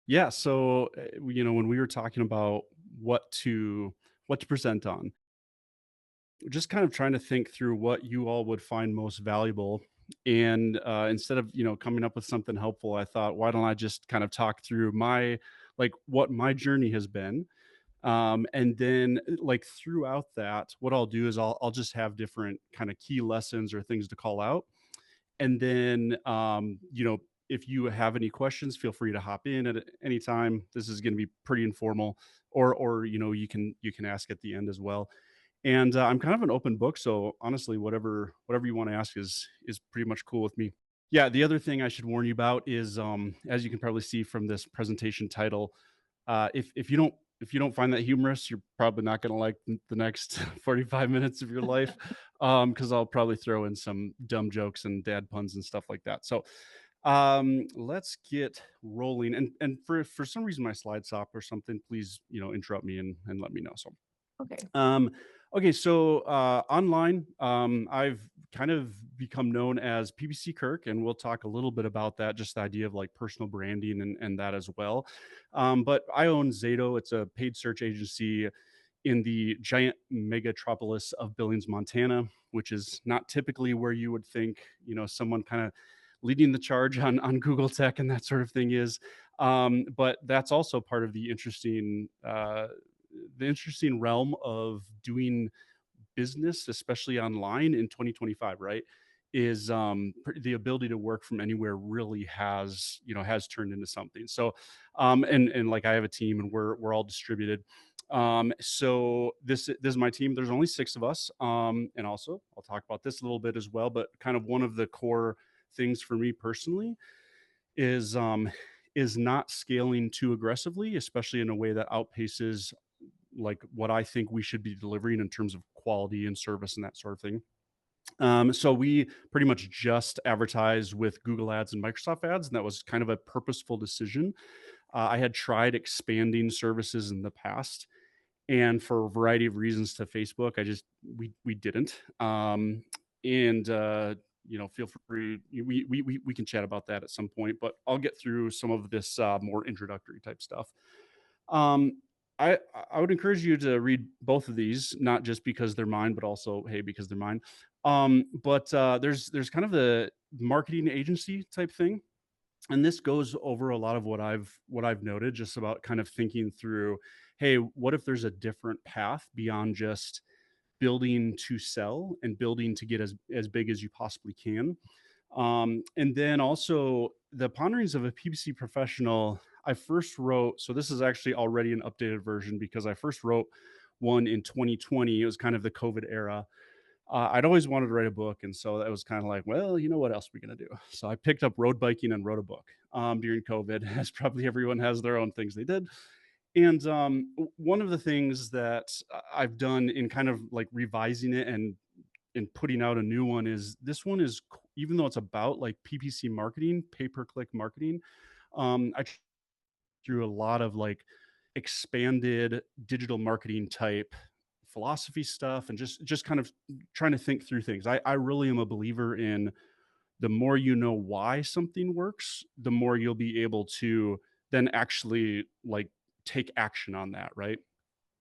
Yeah, so, when we were talking about what to what to present on, just kind of trying to think through what you all would find most valuable. And instead of coming up with something helpful, I thought, why don't I just kind of talk through what my journey has been, and then like throughout that, what I'll do is I'll just have different kind of key lessons or things to call out, and then if you have any questions, feel free to hop in at any time. This is going to be pretty informal, or you can ask at the end as well. And I'm kind of an open book, so honestly, whatever you want to ask is pretty much cool with me. Yeah, the other thing I should warn you about is, as you can probably see from this presentation title, if you don't find that humorous, you're probably not going to like the next 45 minutes of your life, because I'll probably throw in some dumb jokes and dad puns and stuff like that. So let's get rolling. And for some reason my slide stopped or something, please interrupt me and let me know. So Okay. um, okay, so online, I've kind of become known as PPC Kirk, and we'll talk a little bit about that, just the idea of like personal branding and that as well. But I own Zato. It's a paid search agency in the giant megatropolis of Billings, Montana, which is not typically where you would think, someone kind of leading the charge on Google Tech and that sort of thing is. But that's also part of the interesting realm of doing business, especially online in 2025, right? Is the ability to work from anywhere really has turned into something. So, and like I have a team and we're all distributed. So this is my team. There's only six of us. And also I'll talk about this a little bit as well. But kind of one of the core things for me personally is um is not scaling too aggressively, especially in a way that outpaces like what I think we should be delivering in terms of quality and service and that sort of thing. So we pretty much just advertise with Google Ads and Microsoft Ads, and that was kind of a purposeful decision. I had tried expanding services in the past, and for a variety of reasons to Facebook, we didn't. And feel free. We can chat about that at some point, but I'll get through some of this more introductory type stuff. Um, I would encourage you to read both of these, not just because they're mine, but also, hey, because they're mine. But there's kind of the marketing agency type thing, and this goes over a lot of what I've noted, just about kind of thinking through, hey, what if there's a different path beyond just building to sell and building to get as big as you possibly can. And then also the ponderings of a PPC professional. I first wrote, so this is actually already an updated version because I first wrote one in 2020. It was kind of the COVID era. I'd always wanted to write a book, and so that was kind of like, well, what else are we gonna do? So I picked up road biking and wrote a book during COVID, as probably everyone has their own things they did. And one of the things that I've done in kind of like revising it and in putting out a new one is this one is, even though it's about like PPC marketing, pay per click marketing, I through a lot of like expanded digital marketing type philosophy stuff and just kind of trying to think through things. I really am a believer in the more you know why something works, the more you'll be able to then actually like take action on that, right?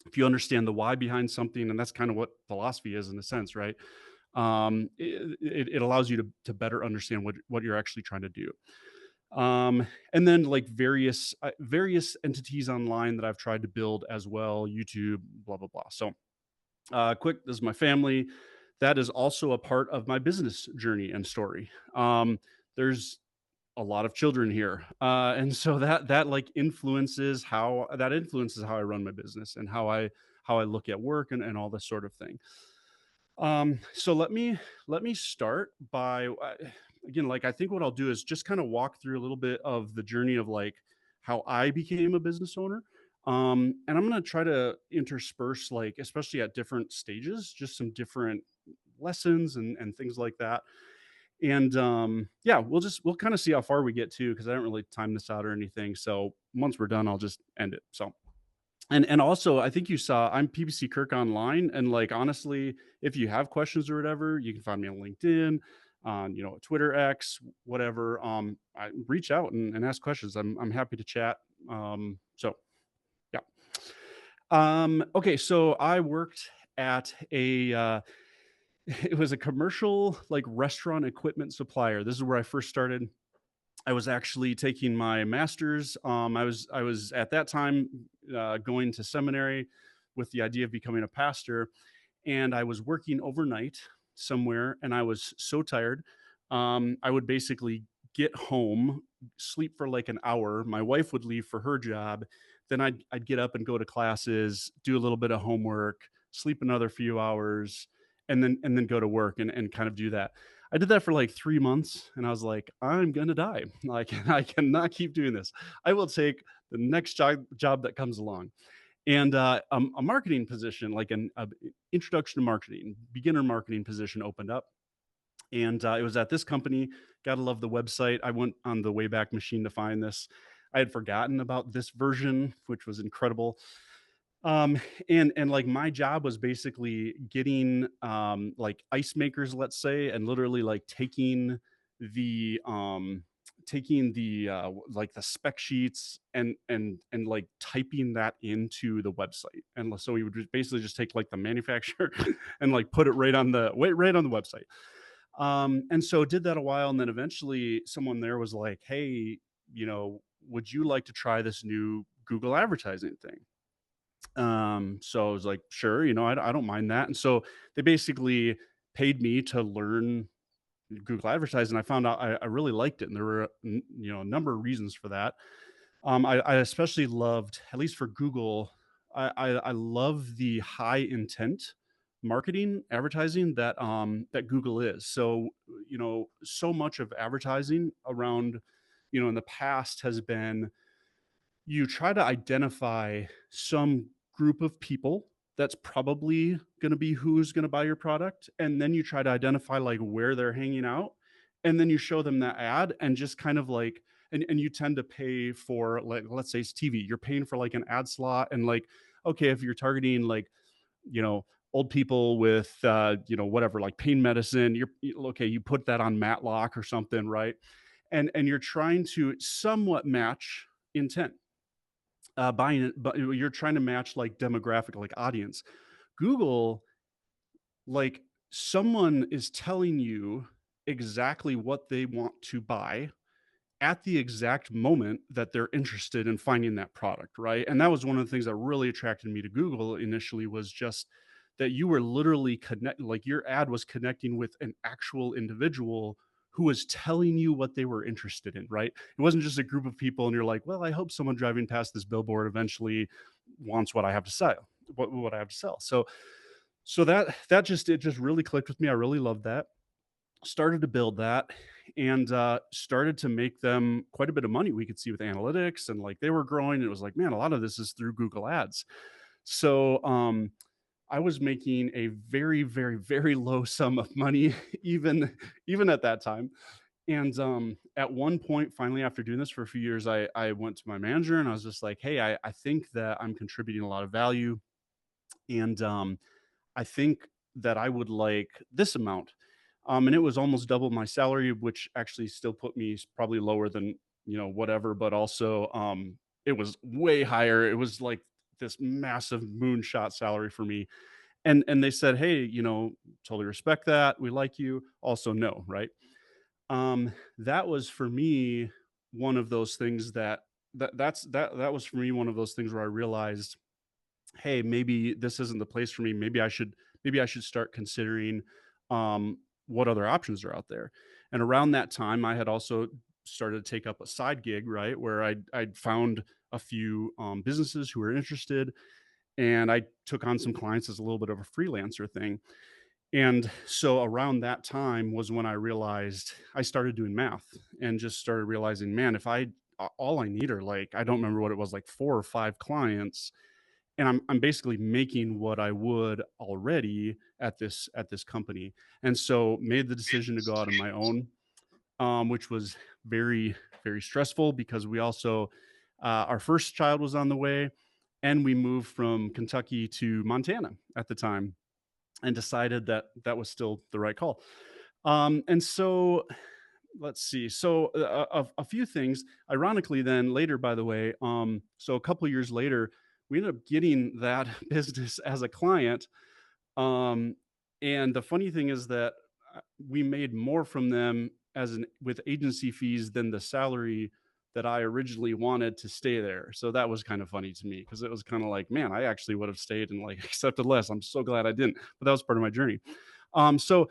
If you understand the why behind something, and that's kind of what philosophy is in a sense, right? It allows you to better understand what you're actually trying to do. And then like various entities online that I've tried to build as well, YouTube, blah blah blah. So quick, this is my family. That is also a part of my business journey and story. There's a lot of children here, and so that like influences how I run my business and how I look at work and all this sort of thing. So let me start by again, like I think what I'll do is just kind of walk through a little bit of the journey of like how I became a business owner. And I'm gonna try to intersperse, like, especially at different stages, just some different lessons and things like that. And yeah, we'll kind of see how far we get to because I don't really time this out or anything. So once we're done, I'll just end it. So and also, I think you saw I'm PPC Kirk online, and like honestly, if you have questions or whatever, you can find me on LinkedIn, on Twitter X, whatever. I reach out and ask questions. I'm happy to chat. So yeah. Okay, so I worked at a it was a commercial like restaurant equipment supplier. This is where I first started. I was actually taking my master's. I was at that time going to seminary with the idea of becoming a pastor, and I was working overnight somewhere, and I was so tired. I would basically get home, sleep for like an hour. My wife would leave for her job. Then I'd get up and go to classes, do a little bit of homework, sleep another few hours, and then go to work and kind of do that. I did that for like 3 months, and I was like, I'm gonna die. Like I cannot keep doing this. I will take the next job that comes along. And a marketing position, like an introduction to marketing, beginner marketing position opened up. And it was at this company. Gotta love the website. I went on the Wayback Machine to find this. I had forgotten about this version, which was incredible. And like my job was basically getting like ice makers, let's say, and literally like the taking the like the spec sheets and like typing that into the website. And so we would basically just take like the manufacturer and like put it right on the website. And so did that a while, and then eventually someone there was like, hey, would you like to try this new Google advertising thing? So I was like, sure, I don't mind that. And so they basically paid me to learn Google Advertising. I found out I really liked it, and there were a number of reasons for that. I especially loved, at least for Google, I love the high intent marketing advertising that Google is. So so much of advertising around in the past has been you try to identify some group of people that's probably going to be who's going to buy your product, and then you try to identify like where they're hanging out, and then you show them that ad and just kind of like and you tend to pay for, like, let's say it's TV, you're paying for like an ad slot, and like, okay, if you're targeting like you know old people with whatever, like pain medicine, okay, you put that on Matlock or something, right? And you're trying to somewhat match intent, buying it, but you're trying to match like demographic, like audience. Google, like, someone is telling you exactly what they want to buy at the exact moment that they're interested in finding that product, right? And that was one of the things that really attracted me to Google initially, was just that you were literally like your ad was connecting with an actual individual who was telling you what they were interested in, right? It wasn't just a group of people and you're like, well, I hope someone driving past this billboard eventually wants what I have to sell, what I have to sell. So that just it just really clicked with me. I really loved that. Started to build that, and started to make them quite a bit of money. We could see with analytics, and like they were growing. And it was like, man, a lot of this is through Google Ads. So I was making a very, very, very low sum of money, even at that time. And at one point, finally, after doing this for a few years, I went to my manager and I was just like, hey, I think that I'm contributing a lot of value, and I think that I would like this amount. And it was almost double my salary, which actually still put me probably lower than, whatever, but also it was way higher. It was like this massive moonshot salary for me. And they said, hey, totally respect that. We like you. Also, no, right? That was for me one of those things that was for me one of those things where I realized, hey, maybe this isn't the place for me. Maybe I should start considering what other options are out there. And around that time, I had also started to take up a side gig, right, where I'd found a few businesses who were interested, and I took on some clients as a little bit of a freelancer thing. And so around that time was when I realized, I started doing math and just started realizing, man, if I all I need are, like, I don't remember what it was, like 4 or 5 clients, and I'm basically making what I would already at this company. And so made the decision to go out on my own, which was very, very stressful because we also our first child was on the way, and we moved from Kentucky to Montana at the time, and decided that that was still the right call. And so let's see. So a few things. Ironically, then later, by the way, so a couple years later, we ended up getting that business as a client. Um, and the funny thing is that we made more from them as an with agency fees than the salary that I originally wanted to stay there. So that was kind of funny to me because it was kind of like, man, I actually would have stayed and like accepted less. I'm so glad I didn't, but that was part of my journey. So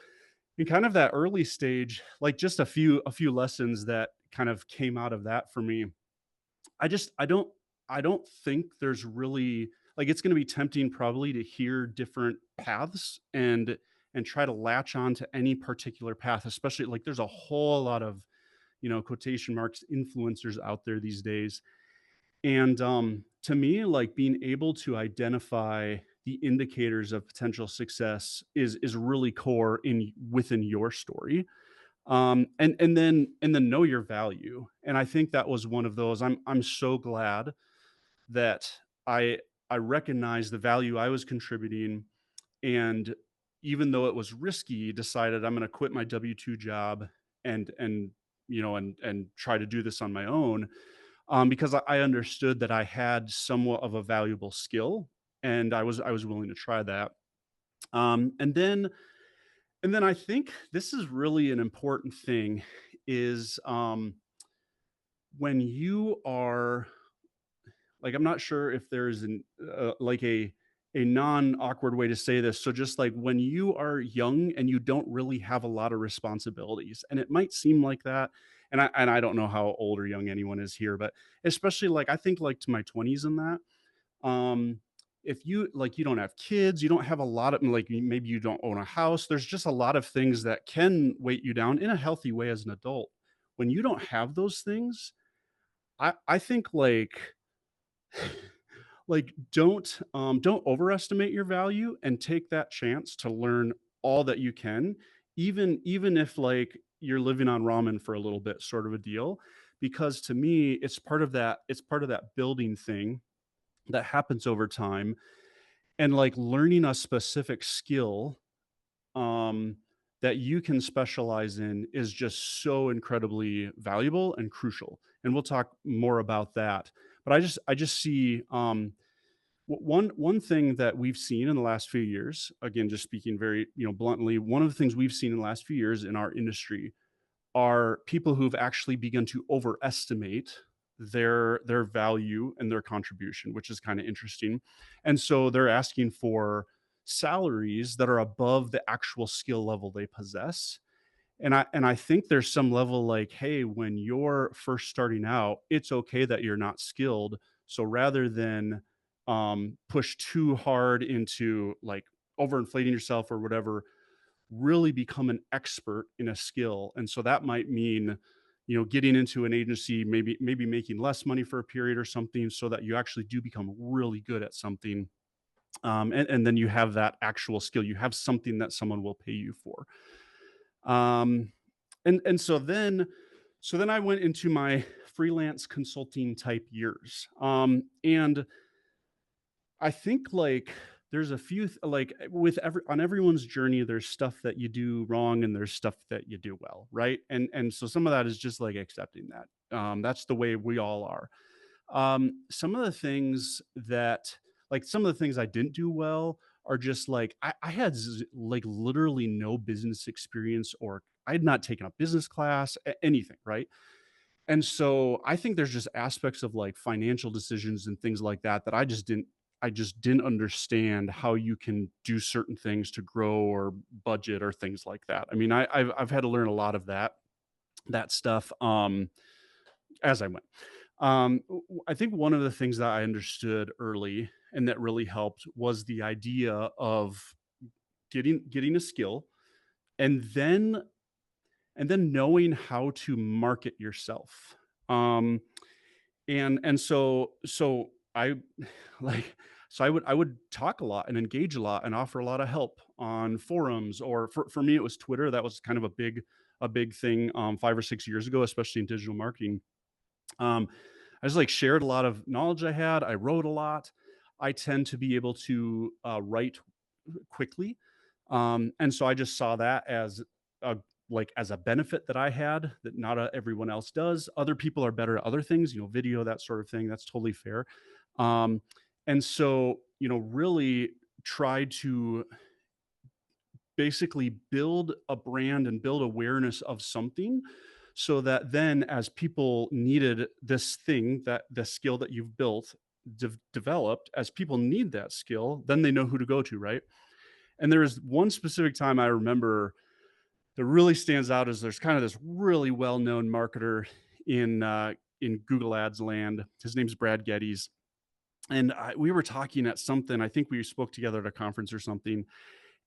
in kind of that early stage, like just a few lessons that kind of came out of that for me. I don't think there's really like it's going to be tempting probably to hear different paths and try to latch on to any particular path, especially like there's a whole lot of, quotation marks influencers out there these days. And to me, like being able to identify the indicators of potential success is really core in within your story. And then know your value. And I think that was one of those. I'm so glad that I I recognized the value I was contributing, and even though it was risky, decided I'm going to quit my W-2 job and and try to do this on my own, because I understood that I had somewhat of a valuable skill, and I was willing to try that. Um, and then and then I think this is really an important thing is when you are like I'm not sure if there's an like a non awkward way to say this. So just like when you are young and you don't really have a lot of responsibilities, and it might seem like that. And I don't know how old or young anyone is here, but especially like I think like to my 20s and that um if you like you don't have kids, you don't have a lot of like maybe you don't own a house, there's just a lot of things that can weight you down in a healthy way as an adult. When you don't have those things, I think like don't overestimate your value and take that chance to learn all that you can, even if like you're living on ramen for a little bit sort of a deal, because to me it's part of that building thing that happens over time. And like learning a specific skill um that you can specialize in is just so incredibly valuable and crucial, and we'll talk more about that. But I just see one thing that we've seen in the last few years, again just speaking very bluntly, one of the things we've seen in the last few years in our industry are people who've actually begun to overestimate their value and their contribution, which is kind of interesting. And so they're asking for salaries that are above the actual skill level they possess. And I think there's some level like, hey, when you're first starting out, it's okay that you're not skilled. So rather than push too hard into like overinflating yourself or whatever, really become an expert in a skill. And so that might mean, getting into an agency, maybe making less money for a period or something, so that you actually do become really good at something. And then you have that actual skill. You have something that someone will pay you for. Um, and so then I went into my freelance consulting type years. And I think like there's a few like with everyone's journey, there's stuff that you do wrong and there's stuff that you do well, right? And so some of that is just like accepting that. That's the way we all are. Some of the things that like some of the things I didn't do well are just like I had like literally no business experience, or I had not taken a business class, anything, right? And so I think there's just aspects of like financial decisions and things like that that I just didn't understand how you can do certain things to grow or budget or things like that. I mean, I've had to learn a lot of that stuff as I went. I think one of the things that I understood early and that really helped was the idea of getting a skill, and then knowing how to market yourself. Um, and so I like I would talk a lot and engage a lot and offer a lot of help on forums, or for me it was Twitter. That was kind of a big thing 5 or 6 years ago, especially in digital marketing. Um, I just like shared a lot of knowledge I had. I wrote a lot. I tend to be able to write quickly, and so I just saw that as a like as a benefit that I had that not everyone else does. Other people are better at other things, video, that sort of thing. That's totally fair. Um, and so, really try to basically build a brand and build awareness of something so that then as people needed this thing, that the skill that you've built, developed, as people need that skill, then they know who to go to, right? And there is one specific time I remember that really stands out. Is there's kind of this really well-known marketer in Google Ads land. His name's Brad Geddes, and we were talking at something. I think we spoke together at a conference or something,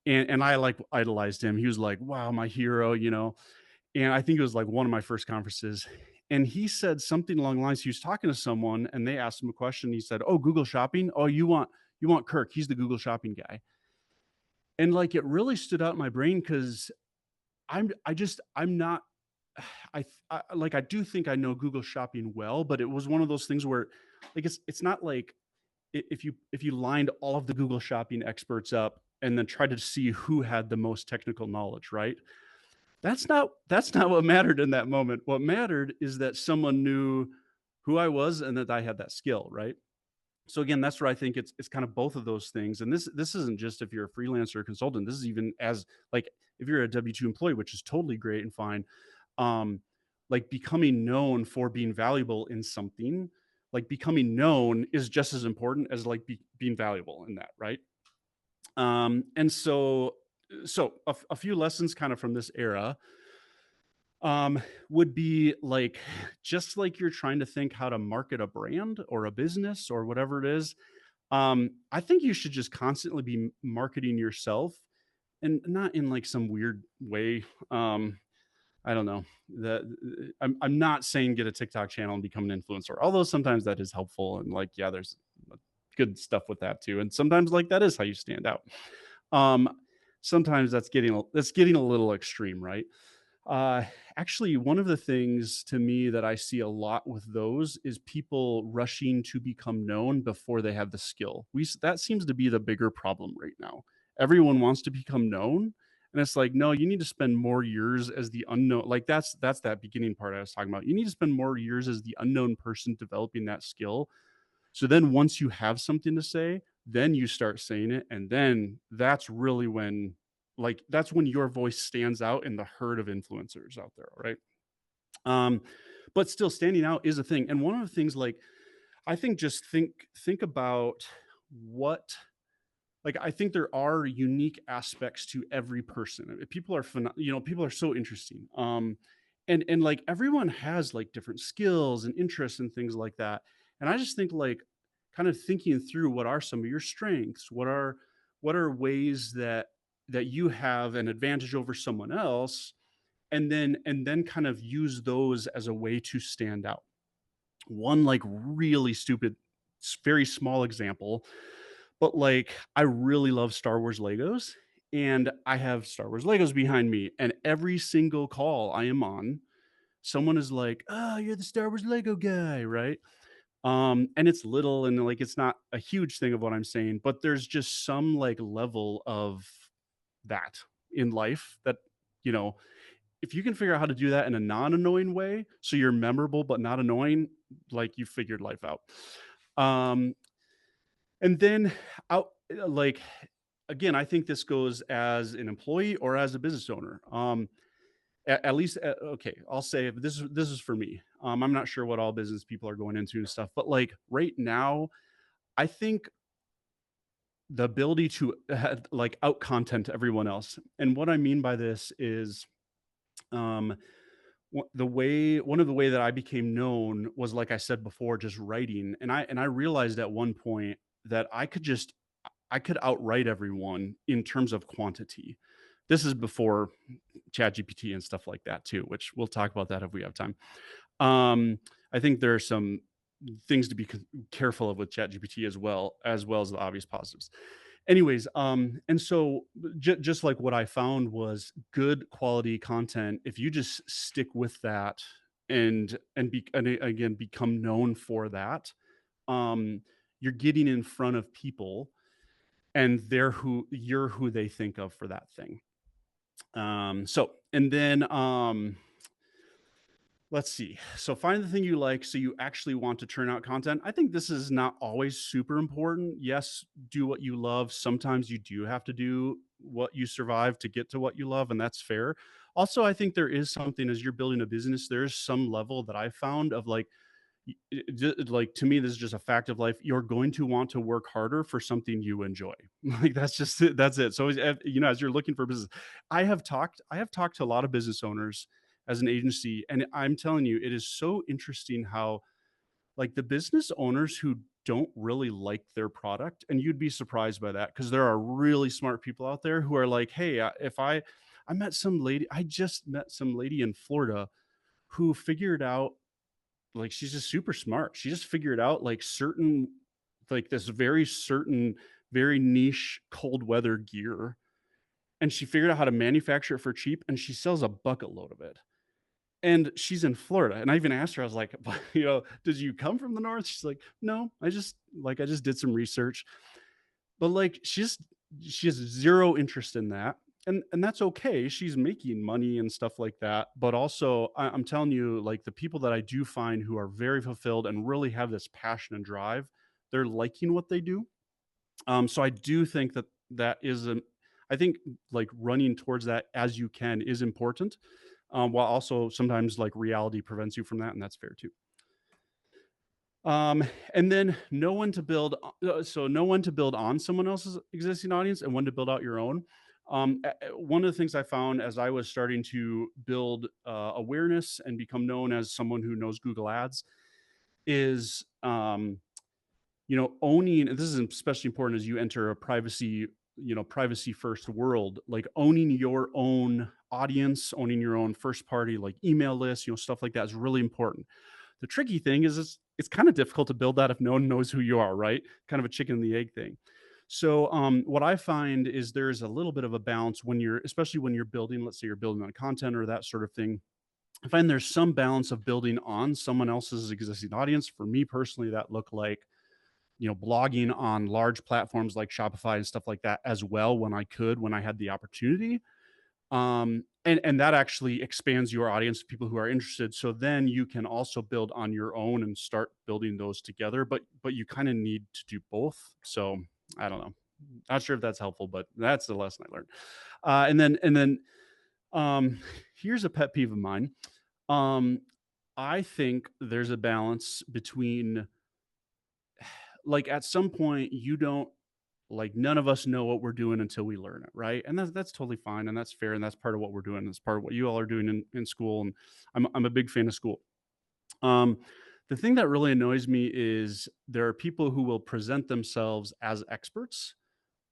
and I like idolized him. He was like, "Wow, my hero." And I think it was like one of my first conferences. And he said something along the lines. He was talking to someone, and they asked him a question. He said, "Oh, Google Shopping. Oh, you want Kirk? He's the Google Shopping guy." And like it really stood out in my brain because I'm not I do think I know Google Shopping well, but it was one of those things where like it's not like if you lined all of the Google Shopping experts up and then tried to see who had the most technical knowledge, right? That's not what mattered in that moment. What mattered is that someone knew who I was and that I had that skill, right? So again, that's where I think it's kind of both of those things. And this isn't just if you're a freelancer or consultant. This is even as like if you're a W-2 employee, which is totally great and fine. Um, like becoming known for being valuable in something, like becoming known is just as important as like being valuable in that, right? And so a few lessons kind of from this era would be like just like you're trying to think how to market a brand or a business or whatever it is. I think you should just constantly be marketing yourself, and not in like some weird way. I don't know. I'm not saying get a TikTok channel and become an influencer, although sometimes that is helpful, and like yeah, there's good stuff with that too, and sometimes like that is how you stand out. Um, Sometimes that's getting a little extreme, right? Uh, Actually, one of the things to me that I see a lot with those is people rushing to become known before they have the skill. That seems to be the bigger problem right now. Everyone wants to become known, and it's like, no, you need to spend more years as the unknown. Like that's that beginning part I was talking about. You need to spend more years as the unknown person developing that skill. So then once you have something to say, then you start saying it, and then that's really when that's when your voice stands out in the herd of influencers out there, right? Um, but still standing out is a thing. And one of the things like I think just think about what like I think there are unique aspects to every person. People are people are so interesting. And like everyone has like different skills and interests and things like that. And I just think like kind of thinking through what are some of your strengths, what are ways that you have an advantage over someone else, and then kind of use those as a way to stand out. One like really stupid, very small example, but like I really love Star Wars Legos, and I have Star Wars Legos behind me, and every single call I am on, someone is like, "Oh, you're the Star Wars Lego guy, right?" And it's little and like it's not a huge thing of what I'm saying, but there's just some like level of that in life that you know if you can figure out how to do that in a non-annoying way, so you're memorable but not annoying, like you figured life out. Um, and then out like again, I think this goes as an employee or as a business owner. At least, okay, I'll say this is for me. I'm not sure what all business people are going into and stuff, but like right now, I think the ability to like out content everyone else, and what I mean by this is, um, one of the way that I became known was like I said before, just writing, and I realized at one point that I could outright everyone in terms of quantity. This is before ChatGPT and stuff like that too, which we'll talk about that if we have time. I think there are some things to be careful of with ChatGPT as well as the obvious positives. Anyways, and so just like what I found was good quality content. If you just stick with that and again become known for that, um, you're getting in front of people, and you're who they think of for that thing. And then let's see. So find the thing you like so you actually want to churn out content. I think this is not always super important. Yes, do what you love. Sometimes you do have to do what you survive to get to what you love, and that's fair. Also, I think there is something as you're building a business, there's some level that I found of like like to me this is just a fact of life. You're going to want to work harder for something you enjoy. Like that's just it. That's it. So you know, as you're looking for business, I have talked to a lot of business owners as an agency, and I'm telling you, it is so interesting how like the business owners who don't really like their product, and you'd be surprised by that because there are really smart people out there who are like, hey, if I met some lady, I just met some lady in Florida who figured out, like, she's just super smart. She just figured out like certain, like this very certain, very niche cold weather gear, and she figured out how to manufacture it for cheap, and she sells a bucket load of it. And she's in Florida. And I even asked her, I was like, you know, did you come from the north? She's like, no, I just did some research. But like she has zero interest in that. And that's okay. She's making money and stuff like that. But also I'm telling you, like the people that I do find who are very fulfilled and really have this passion and drive, they're liking what they do. So I do think that that is a, I think like running towards that as you can is important, while also sometimes like reality prevents you from that, and that's fair too. And then know when to build on someone else's existing audience and when to build out your own. One of the things I found as I was starting to build awareness and become known as someone who knows Google Ads is, you know, owning, and this is especially important as you enter a privacy, you know, privacy first world, like owning your own audience, owning your own first party, like email list, you know, stuff like that is really important. The tricky thing is it's kind of difficult to build that if no one knows who you are, right? Kind of a chicken and the egg thing. So what I find is there's a little bit of a balance when you're, especially when you're building, let's say you're building on content or that sort of thing. I find there's some balance of building on someone else's existing audience. For me personally, that looked like, you know, blogging on large platforms like Shopify and stuff like that as well when I could, when I had the opportunity. And that actually expands your audience to people who are interested. So then you can also build on your own and start building those together. But you kind of need to do both. So I don't know. Not sure if that's helpful, but that's the lesson I learned. And then um, here's a pet peeve of mine. Um, I think there's a balance between, like, at some point you don't, like, none of us know what we're doing until we learn it, right? And that's totally fine, and that's fair, and that's part of what we're doing. That's part of what you all are doing in school, and I'm a big fan of school. Um, the thing that really annoys me is there are people who will present themselves as experts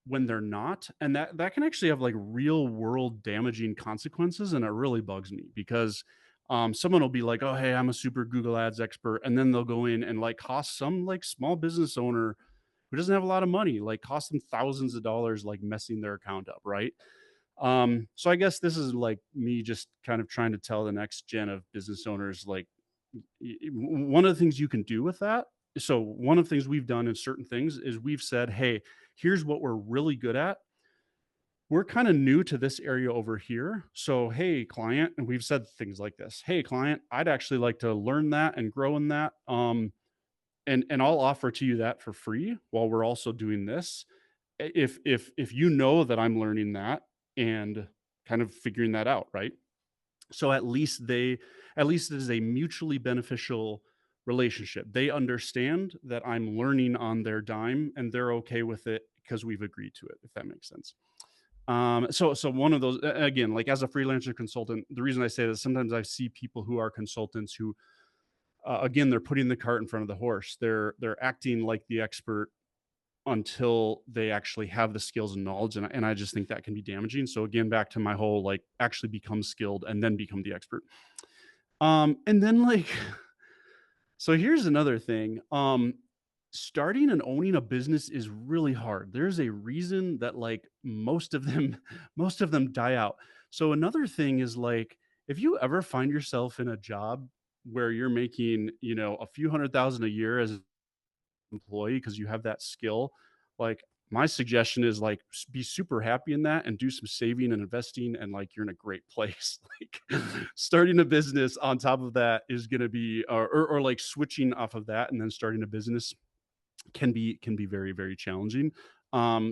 when they're not, and that can actually have like real world damaging consequences, and it really bugs me because someone will be like, oh hey, I'm a super Google Ads expert, and then they'll go in and like cost some like small business owner who doesn't have a lot of money, like cost them thousands of dollars, like messing their account up, right? So I guess this is like me just kind of trying to tell the next gen of business owners, like, one of the things you can do with that. So one of the things we've done in certain things is we've said, hey, here's what we're really good at. We're kind of new to this area over here. So, hey, client, and we've said things like this. Hey, client, I'd actually like to learn that and grow in that. And I'll offer to you that for free while we're also doing this. If you know that I'm learning that and kind of figuring that out, right? So at least it is a mutually beneficial relationship. They understand that I'm learning on their dime and they're okay with it because we've agreed to it, if that makes sense. So one of those, again, like as a freelancer consultant, the reason I say this, sometimes I see people who are consultants who, again, they're putting the cart in front of the horse. They're acting like the expert until they actually have the skills and knowledge, and I just think that can be damaging. So again, back to my whole like actually become skilled and then become the expert. And then like so here's another thing. Starting and owning a business is really hard. There's a reason that like most of them most of them die out. So another thing is like if you ever find yourself in a job where you're making, a few hundred thousand a year as an employee because you have that skill, like my suggestion is like be super happy in that and do some saving and investing, and like you're in a great place. Like starting a business on top of that is going to be, or like switching off of that and then starting a business can be very very challenging.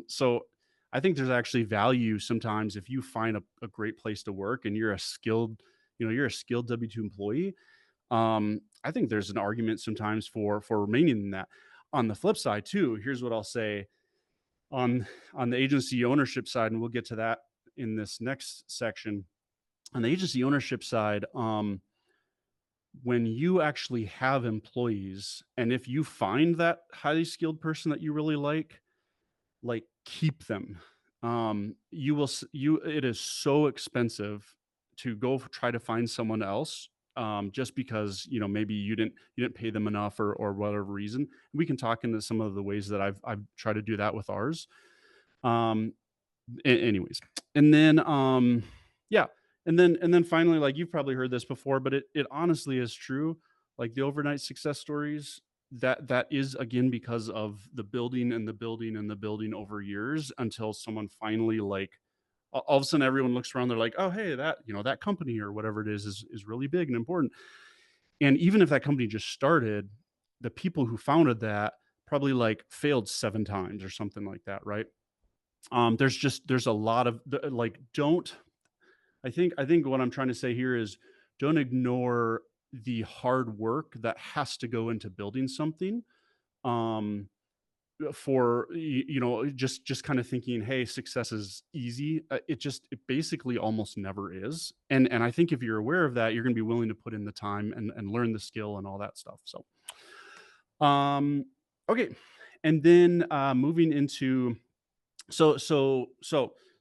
So I think there's actually value sometimes if you find a great place to work and you're a skilled, you're a skilled W2 employee. I think there's an argument sometimes for remaining in that. On the flip side too, here's what I'll say on the agency ownership side, and we'll get to that in this next section. On the agency ownership side, when you actually have employees, and if you find that highly skilled person that you really like keep them. You will you it is so expensive to go try to find someone else, just because maybe you didn't pay them enough, or whatever reason. We can talk into some of the ways that I've tried to do that with ours. Um, anyways, and then yeah, and then finally, like you've probably heard this before, but it honestly is true. Like the overnight success stories, that is again because of the building and the building and the building over years until someone finally like all of a sudden everyone looks around, they're like, oh hey, that that company or whatever it is really big and important. And even if that company just started, the people who founded that probably like failed 7 times or something like that, right? There's a lot of like, don't I think what I'm trying to say here is don't ignore the hard work that has to go into building something. Um, for just kind of thinking, hey, success is easy. It basically almost never is. And I think if you're aware of that, you're going to be willing to put in the time and learn the skill and all that stuff. So, um, okay, and then moving into so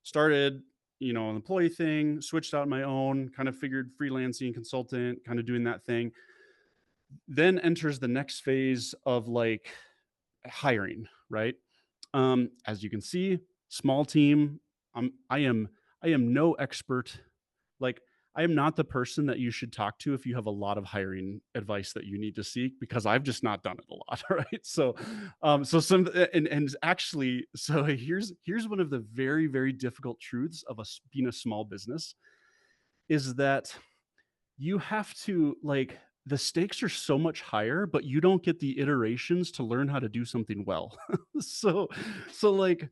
started, an employee thing, switched out my own, kind of figured freelancing consultant, kind of doing that thing. Then enters the next phase of like hiring, right? As you can see, small team. I am I am no expert. Like, I am not the person that you should talk to if you have a lot of hiring advice that you need to seek, because I've just not done it a lot, right? So, so some and actually, so here's one of the very very difficult truths of us being a small business is that you have to like the stakes are so much higher, but you don't get the iterations to learn how to do something well. so like,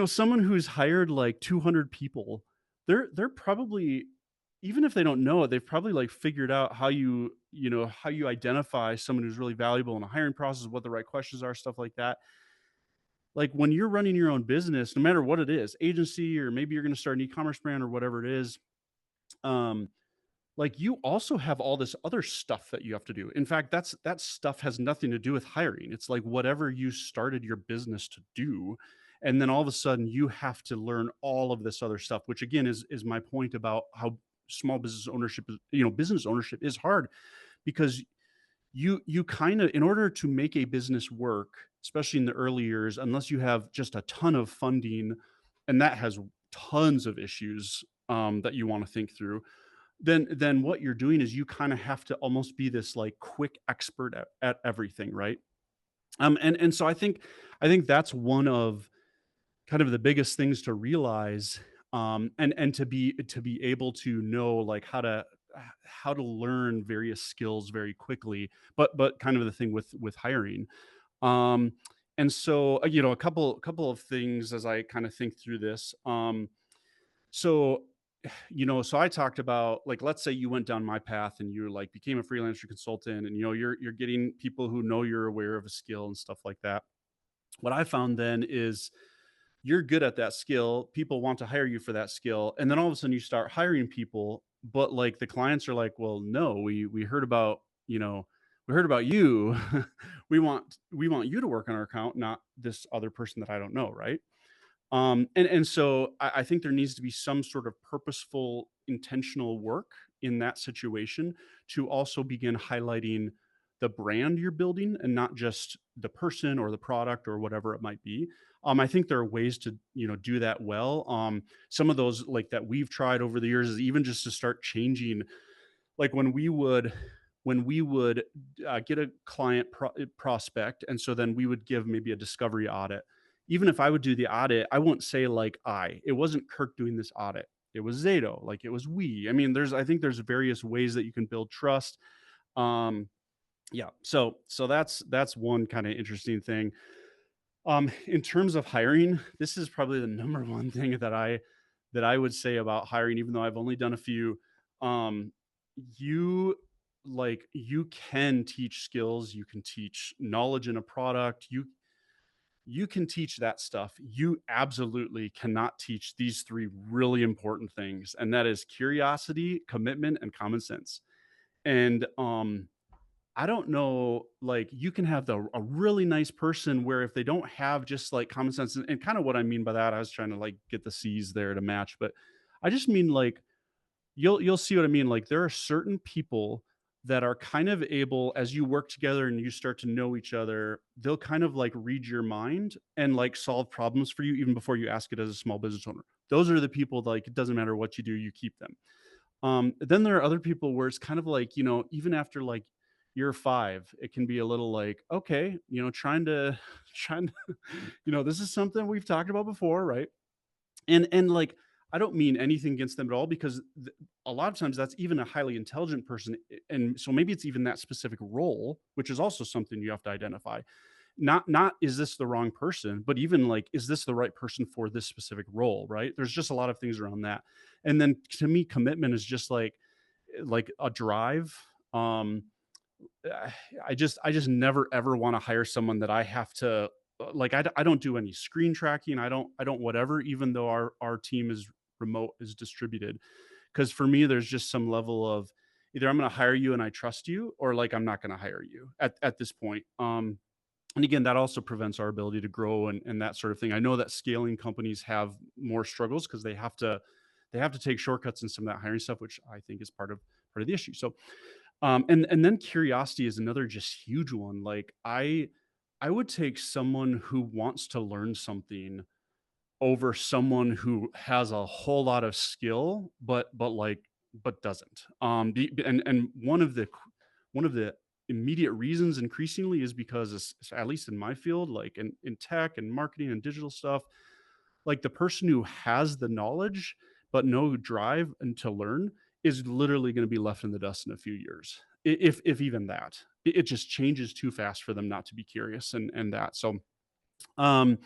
someone who's hired like 200 people, they're probably, even if they don't know it, they've probably like figured out how you identify someone who's really valuable in a hiring process, what the right questions are, stuff like that. Like when you're running your own business, no matter what it is, agency, or maybe you're going to start an e-commerce brand or whatever it is, um, like you also have all this other stuff that you have to do. In fact, that stuff has nothing to do with hiring. It's like whatever you started your business to do, and then all of a sudden you have to learn all of this other stuff, which again is my point about how small business ownership is, business ownership is hard, because you kind of, in order to make a business work, especially in the early years, unless you have just a ton of funding, and that has tons of issues that you want to think through, then what you're doing is you kind of have to almost be this like quick expert at everything, right? And so I think that's one of kind of the biggest things to realize, and to be able to know like how to learn various skills very quickly, but kind of the thing with hiring. um and so a couple of things as I kind of think through this. So so I talked about, like, let's say you went down my path and you like became a freelancer consultant, and you're getting people who know you're aware of a skill and stuff like that. What I found then is you're good at that skill, people want to hire you for that skill, and then all of a sudden you start hiring people, but like the clients are like, well, no, we heard about, we heard about you. We want you to work on our account, not this other person that I don't know, right? And so I think there needs to be some sort of purposeful, intentional work in that situation to also begin highlighting the brand you're building and not just the person or the product or whatever it might be. I think there are ways to do that well. Some of those like that we've tried over the years is even just to start changing, like when we would get a client prospect, and so then we would give maybe a discovery audit. even if I would do the audit, I wouldn't say like it wasn't Kirk doing this audit. It was Zato, like it was we. I mean, I think there's various ways that you can build trust. Um, yeah. So that's one kind of interesting thing. In terms of hiring, this is probably the number one thing that I would say about hiring, even though I've only done a few. Um, you you can teach skills, you can teach knowledge in a product, you can teach that stuff. You absolutely cannot teach these three really important things, and that is curiosity, commitment, and common sense. And I don't know, like you can have a really nice person where if they don't have just like common sense, and kind of what I mean by that, I was trying to like get the C's there to match, but I just mean like you'll see what I mean. Like there are certain people that are kind of able, as you work together and you start to know each other, they'll kind of like read your mind and like solve problems for you even before you ask it as a small business owner. Those are the people like it doesn't matter what you do, you keep them. Then there are other people where it's kind of like, even after like year 5, it can be a little like, okay, trying to trying to, this is something we've talked about before, right? And like I don't mean anything against them at all because a lot of times that's even a highly intelligent person, and so maybe it's even that specific role, which is also something you have to identify. Not is this the wrong person, but even like is this the right person for this specific role, right? There's just a lot of things around that. And then to me commitment is just like a drive. um I just never ever want to hire someone that I have to like I don't do any screen tracking. I don't whatever, even though our team is remote, is distributed, because for me there's just some level of either I'm going to hire you and I trust you, or like I'm not going to hire you at this point. And again, that also prevents our ability to grow and that sort of thing. I know that scaling companies have more struggles because they have to take shortcuts in some of that hiring stuff, which I think is part of the issue. So and then curiosity is another just huge one. Like I would take someone who wants to learn something over someone who has a whole lot of skill, but doesn't. And one of the immediate reasons increasingly is because at least in my field, like in tech and marketing and digital stuff, like the person who has the knowledge but no drive and to learn is literally going to be left in the dust in a few years, if even that. It just changes too fast for them not to be curious and that. Um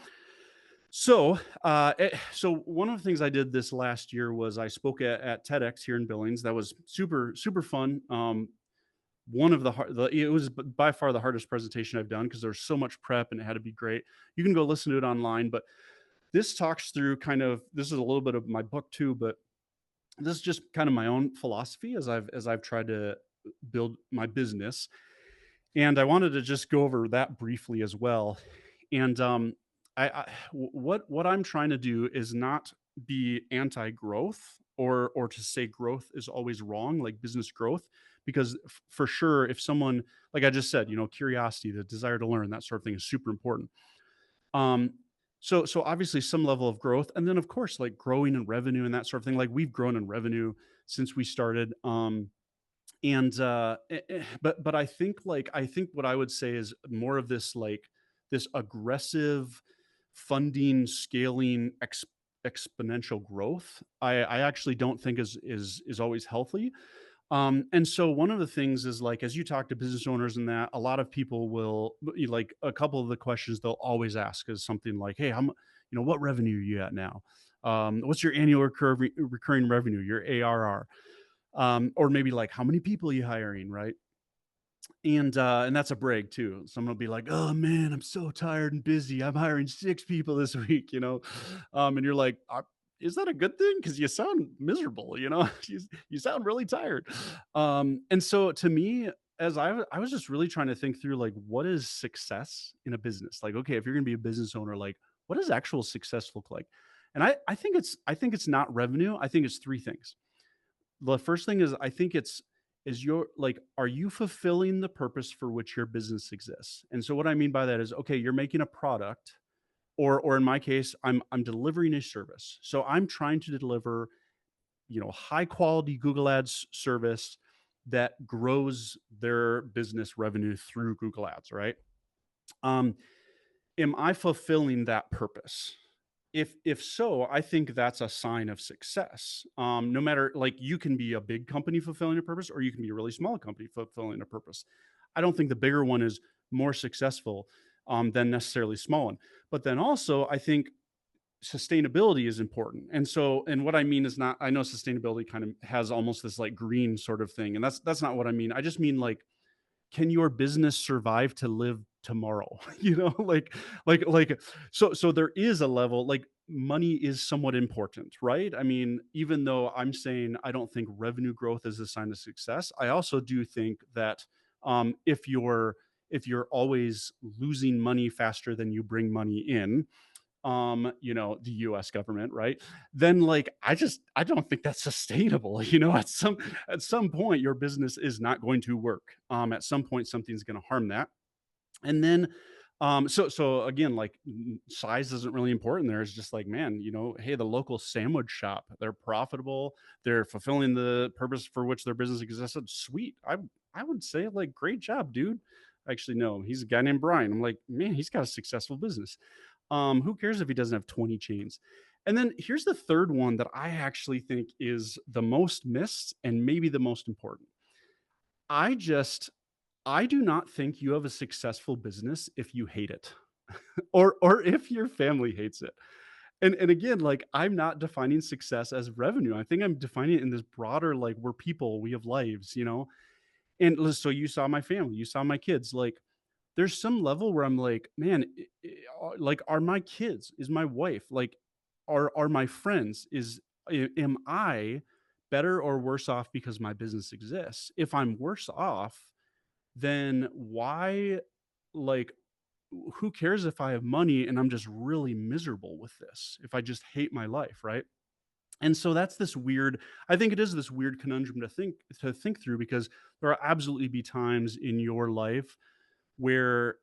so one of the things I did this last year was I spoke at TEDx here in Billings. That was super super fun. One of it was by far the hardest presentation I've done because there's so much prep and it had to be great. You can go listen to it online, but this talks through this is a little bit of my book too, but this is just kind of my own philosophy as I've tried to build my business. And I wanted to just go over that briefly as well. And what I'm trying to do is not be anti-growth, or to say growth is always wrong, like business growth, because for sure, if someone, like I just said, curiosity, the desire to learn, that sort of thing is super important. Um, so obviously some level of growth, and then of course like growing in revenue and that sort of thing. Like we've grown in revenue since we started. But I think what I would say is more of this like this aggressive funding scaling exponential growth. I actually don't think is always healthy. And so one of the things is like as you talk to business owners and that, a lot of people will like a couple of the questions they'll always ask is something like, "Hey, what revenue are you at now? What's your annual recurring revenue, your ARR?" Or maybe like, "How many people are you hiring?" Right? And that's a brag too. Someone will be like, "Oh man, I'm so tired and busy. I'm hiring 6 people this week," and you're like, "Is that a good thing? Because you sound miserable, you sound really tired." And so to me, as I was just really trying to think through like what is success in a business? Like, okay, if you're gonna be a business owner, like what does actual success look like? And I think it's not revenue. I think it's three things. The first thing is I think is your like are you fulfilling the purpose for which your business exists? And so what I mean by that is okay, you're making a product, or in my case, I'm delivering a service. So I'm trying to deliver, high quality Google Ads service that grows their business revenue through Google Ads, right? Um am I fulfilling that purpose? If so, I think that's a sign of success. No matter, like, you can be a big company fulfilling a purpose, or you can be a really small company fulfilling a purpose. I don't think the bigger one is more successful than necessarily small one. But then also, I think sustainability is important. And what I mean is not, I know sustainability kind of has almost this like green sort of thing, and that's not what I mean. I just mean like, can your business survive to live tomorrow? Like so there is a level, like, money is somewhat important, right? I mean, even though I'm saying I don't think revenue growth is a sign of success, I also do think that if you're always losing money faster than you bring money in, the US government, right? Then, like, I don't think that's sustainable. At some point your business is not going to work. At some point something's going to harm that. And then so again, like, size isn't really important there. It's just like, man, hey, the local sandwich shop, they're profitable, they're fulfilling the purpose for which their business existed. Sweet. I would say, like, great job, dude. Actually, no, he's a guy named Brian. I'm like, man, he's got a successful business. Who cares if he doesn't have 20 chains? And then here's the third one that I actually think is the most missed and maybe the most important. I just I do not think you have a successful business if you hate it, or if your family hates it. And again, like, I'm not defining success as revenue. I think I'm defining it in this broader, like, we're people, we have lives. So you saw my family, you saw my kids, like, there's some level where I'm like, man, like, are my kids, is my wife, like, are my friends, am I better or worse off because my business exists? If I'm worse off, then why, like, who cares if I have money and I'm just really miserable with this? If I just hate my life, right? And so that's this weird, I think it is this weird conundrum to think through, because there are absolutely be times in your life where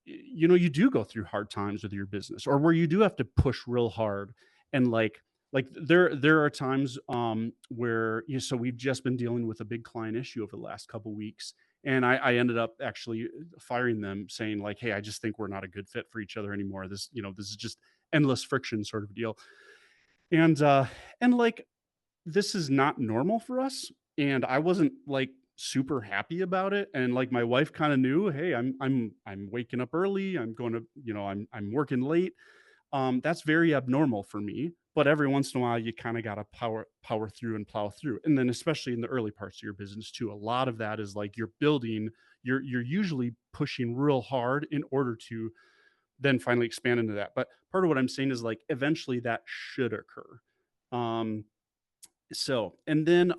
you do go through hard times with your business, or where you do have to push real hard. And like there are times where, so we've just been dealing with a big client issue over the last couple weeks, and I ended up actually firing them, saying, like, hey, I just think we're not a good fit for each other anymore. This is just endless friction sort of deal. And like, this is not normal for us, and I wasn't, like, super happy about it. And, like, my wife kind of knew, hey, I'm waking up early, I'm going to, I'm working late. That's very abnormal for me, but every once in a while you kind of got to power through and plow through. And then, especially in the early parts of your business too, a lot of that is like, you're usually pushing real hard in order to then finally expand into that. But part of what I'm saying is, like, eventually that should occur. um and then,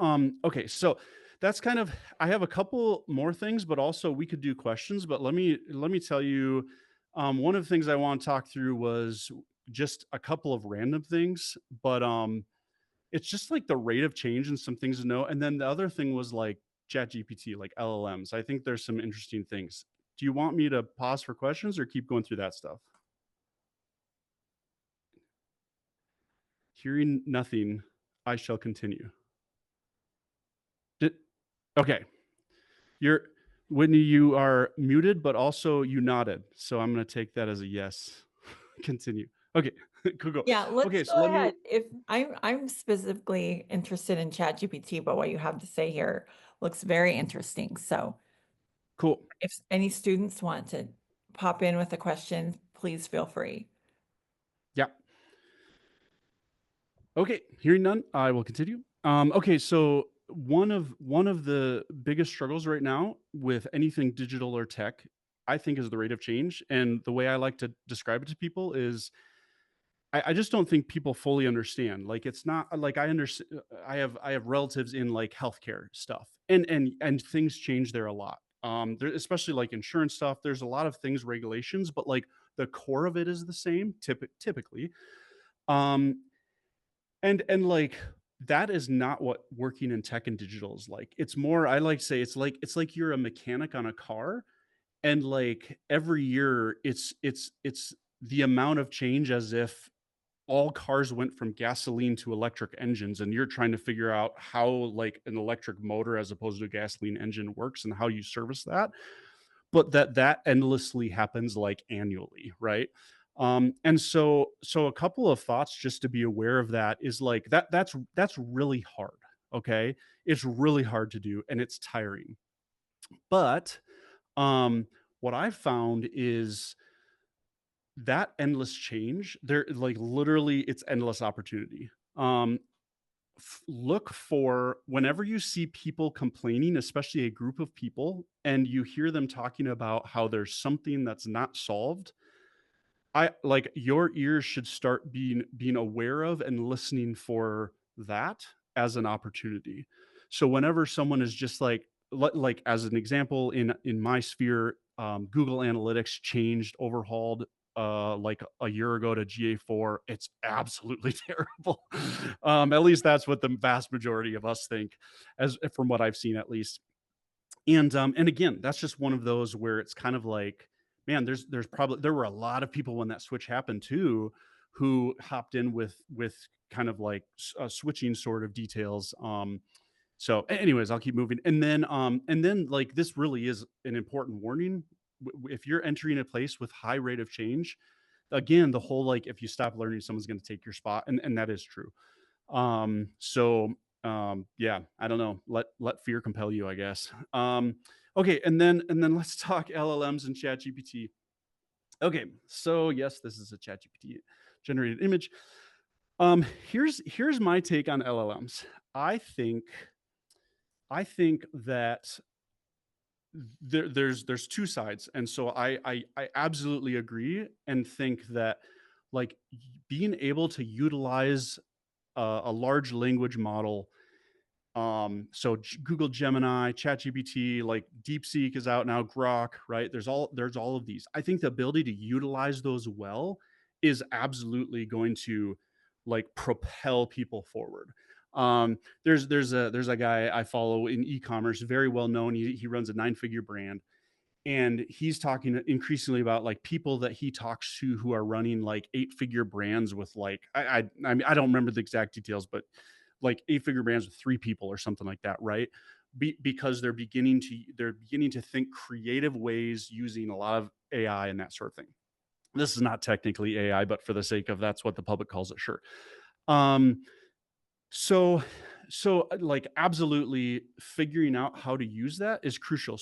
okay, so that's kind of, I have a couple more things, but also we could do questions. But let me tell you, one of the things I want to talk through was just a couple of random things, but it's just like the rate of change and some things to know. And then the other thing was like chat GPT, like LLMs. I think there's some interesting things. Do you want me to pause for questions or keep going through that stuff? Hearing nothing, I shall continue. Did, okay. You're Whitney, you are muted, but also you nodded. So I'm going to take that as a yes. Continue. Okay. Cool. Go. Yeah, let's Okay. So go let me, ahead. If I'm specifically interested in ChatGPT, but what you have to say here looks very interesting. So cool. if any students want to pop in with a question, please feel free. Yeah. Okay. Hearing none, I will continue. Okay. So one of the biggest struggles right now with anything digital or tech, I think, is the rate of change. And the way I like to describe it to people is, I just don't think people fully understand. Like, it's not like, I understand. I have relatives in, like, healthcare stuff, and things change there a lot. There, especially like insurance stuff. There's a lot of things, regulations, but like the core of it is the same, typically. Um, and like, that is not what working in tech and digital is like. It's more, I like to say, it's like you're a mechanic on a car, and like every year it's the amount of change as if all cars went from gasoline to electric engines, and you're trying to figure out how, like, an electric motor as opposed to a gasoline engine works and how you service that. but that endlessly happens like annually, right? And so a couple of thoughts just to be aware of that is like that's really hard. Okay. It's really hard to do and it's tiring. But what I've found is that endless change, there like literally it's endless opportunity. Um Look for whenever you see people complaining, especially a group of people, and you hear them talking about how there's something that's not solved, I like your ears should start being aware of and listening for that as an opportunity. So whenever someone is just like as an example in my sphere, Google Analytics changed, overhauled like a year ago to GA4. It's absolutely terrible. At least that's what the vast majority of us think, as from what I've seen at least. And again, that's just one of those where it's kind of like, man, there were a lot of people when that switch happened too, who hopped in with kind of like switching sort of details. Anyways, I'll keep moving, and then like this really is an important warning. If you're entering a place with high rate of change, again, the whole like if you stop learning, someone's going to take your spot, and that is true. Yeah, I don't know. Let fear compel you, I guess. Okay, and then let's talk LLMs and ChatGPT. Okay, so yes, this is a ChatGPT generated image. Here's my take on LLMs. I think I think that there's two sides, and so I absolutely agree and think that like being able to utilize a large language model. Google Gemini, ChatGPT, like DeepSeek is out now, Grok, right? There's all of these. I think the ability to utilize those well is absolutely going to like propel people forward. There's a guy I follow in e-commerce, very well known. He runs a nine-figure brand, and he's talking increasingly about like people that he talks to who are running like eight-figure brands with like I mean I don't remember the exact details, but like eight-figure brands with three people or something like that, right? Because they're beginning to think creative ways using a lot of AI and that sort of thing. This is not technically AI, but for the sake of that's what the public calls it, sure. Um, so like absolutely figuring out how to use that is crucial.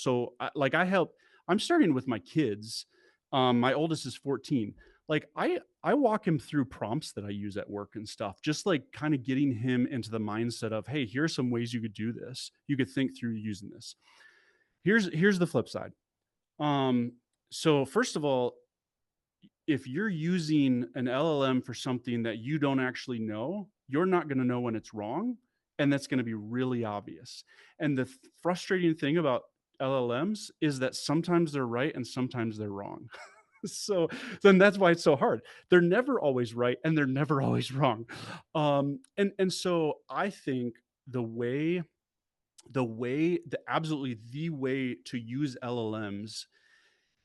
I'm starting with my kids. My oldest is 14. Like I walk him through prompts that I use at work and stuff, just like kind of getting him into the mindset of, hey, here's some ways you could do this. You could think through using this. Here's the flip side. So first of all, if you're using an LLM for something that you don't actually know, you're not going to know when it's wrong. And that's going to be really obvious. And the frustrating thing about LLMs is that sometimes they're right and sometimes they're wrong. So then that's why it's so hard. They're never always right and they're never always wrong. And so I think absolutely the way to use LLMs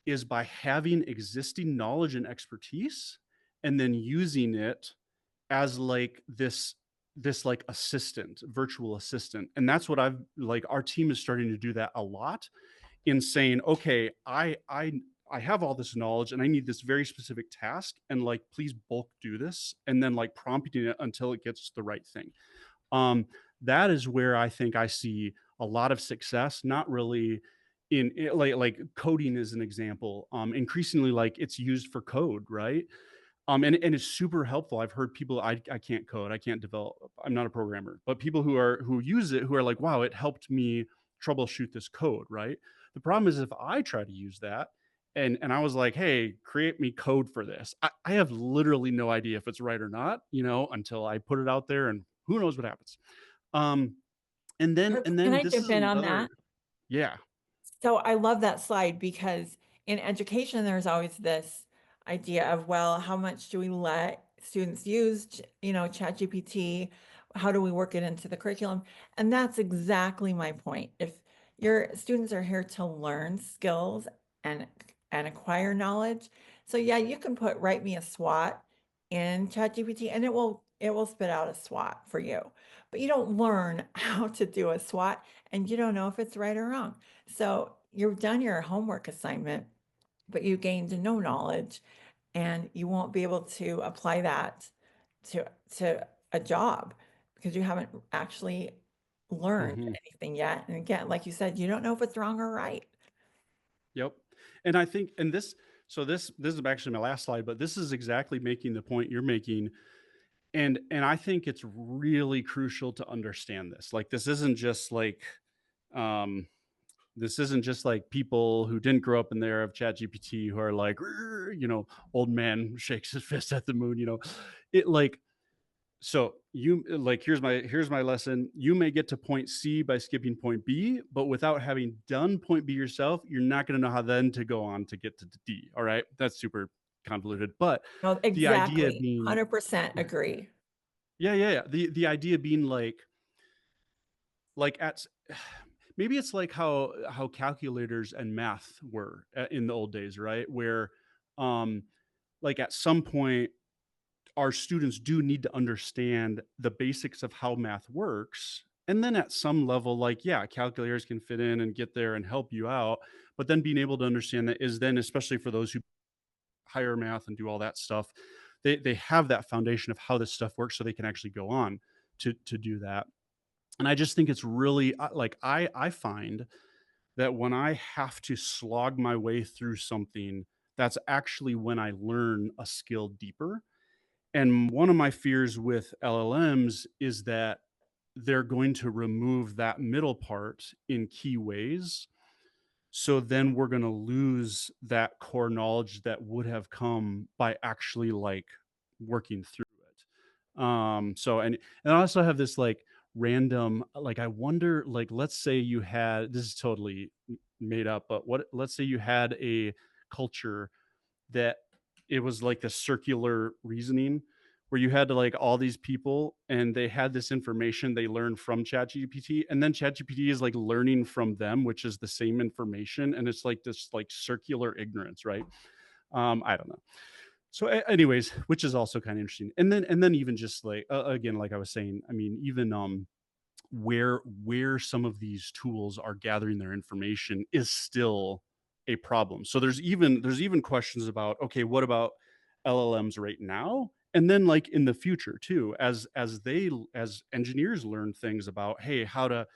is by having existing knowledge and expertise and then using it as like this like assistant, virtual assistant. And that's what I've like our team is starting to do that a lot in saying, okay, I have all this knowledge and I need this very specific task and like please bulk do this and then like prompting it until it gets the right thing. um, that is where I think I see a lot of success, not really like coding is an example. Increasingly like it's used for code, right? And it's super helpful. I've heard people, I can't code, I can't develop, I'm not a programmer, but people who use it who are like, wow, it helped me troubleshoot this code, right? The problem is if I try to use that and I was like, hey, create me code for this, I have literally no idea if it's right or not, until I put it out there and who knows what happens. Um, and then Kirk, and can then I this jump is in on another, that? yeah. So I love that slide because in education, there's always this idea of, well, how much do we let students use, ChatGPT? How do we work it into the curriculum? And that's exactly my point. If your students are here to learn skills and and acquire knowledge, so yeah, you can put write me a SWOT in ChatGPT and it will spit out a SWOT for you. But you don't learn how to do a SWOT and you don't know if it's right or wrong. So you've done your homework assignment, but you gained no knowledge, and you won't be able to apply that to a job because you haven't actually learned Mhm. anything yet. And again, like you said, you don't know if it's wrong or right. Yep. And I think, and this, so this is actually my last slide, but this is exactly making the point you're making. And I think it's really crucial to understand this. Like um this isn't just like people who didn't grow up in the era of chat GPT who are like, old man shakes his fist at the moon, it like, so you like, here's my lesson. You may get to point C by skipping point B, but without having done point B yourself, you're not going to know how then to go on to get to D. All right, that's super convoluted, but No, the idea exactly. being, 100% agree. yeah, yeah, yeah. The idea being like at maybe it's like how calculators and math were in the old days, right? Where um like at some point our students do need to understand the basics of how math works. And then at some level, like, yeah, calculators can fit in and get there and help you out. But then being able to understand that is then, especially for those who hire math and do all that stuff, they have that foundation of how this stuff works so they can actually go on to do that. And I just think it's really like I find that when I have to slog my way through something, that's actually when I learn a skill deeper. And one of my fears with LLMs is that they're going to remove that middle part in key ways. So then we're going to lose that core knowledge that would have come by actually like working through it. So and I also have this like random like I wonder like let's say you had this is totally made up, but what let's say you had a culture that it was like the circular reasoning where you had to like all these people and they had this information they learned from ChatGPT and then ChatGPT is like learning from them, which is the same information. And it's like this like circular ignorance, right? I don't know. So anyways, which is also kind of interesting. And then even just like again, like I was saying, I mean, even where some of these tools are gathering their information is still a problem. So there's even questions about okay, what about LLMs right now? And then like in the future too, as engineers learn things about hey, how to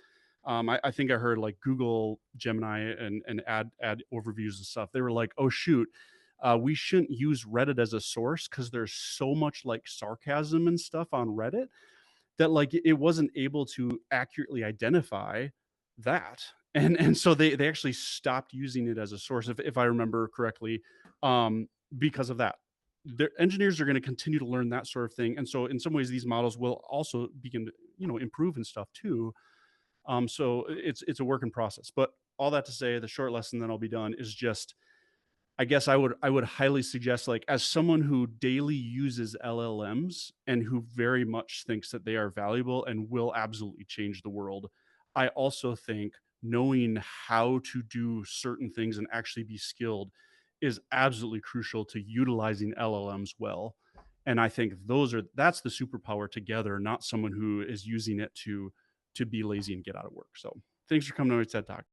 I think I heard like Google Gemini and add overviews and stuff. They were like, oh shoot, we shouldn't use Reddit as a source because there's so much like sarcasm and stuff on Reddit that like it wasn't able to accurately identify that. And so they actually stopped using it as a source if I remember correctly, because of that. Their engineers are going to continue to learn that sort of thing. And so in some ways these models will also begin to, improve and stuff too. So it's a work in process. But all that to say, the short lesson then I'll be done is just I guess I would highly suggest like as someone who daily uses LLMs and who very much thinks that they are valuable and will absolutely change the world. I also think knowing how to do certain things and actually be skilled is absolutely crucial to utilizing LLMs well. And I think that's the superpower together, not someone who is using it to be lazy and get out of work. So thanks for coming on my TED Talk.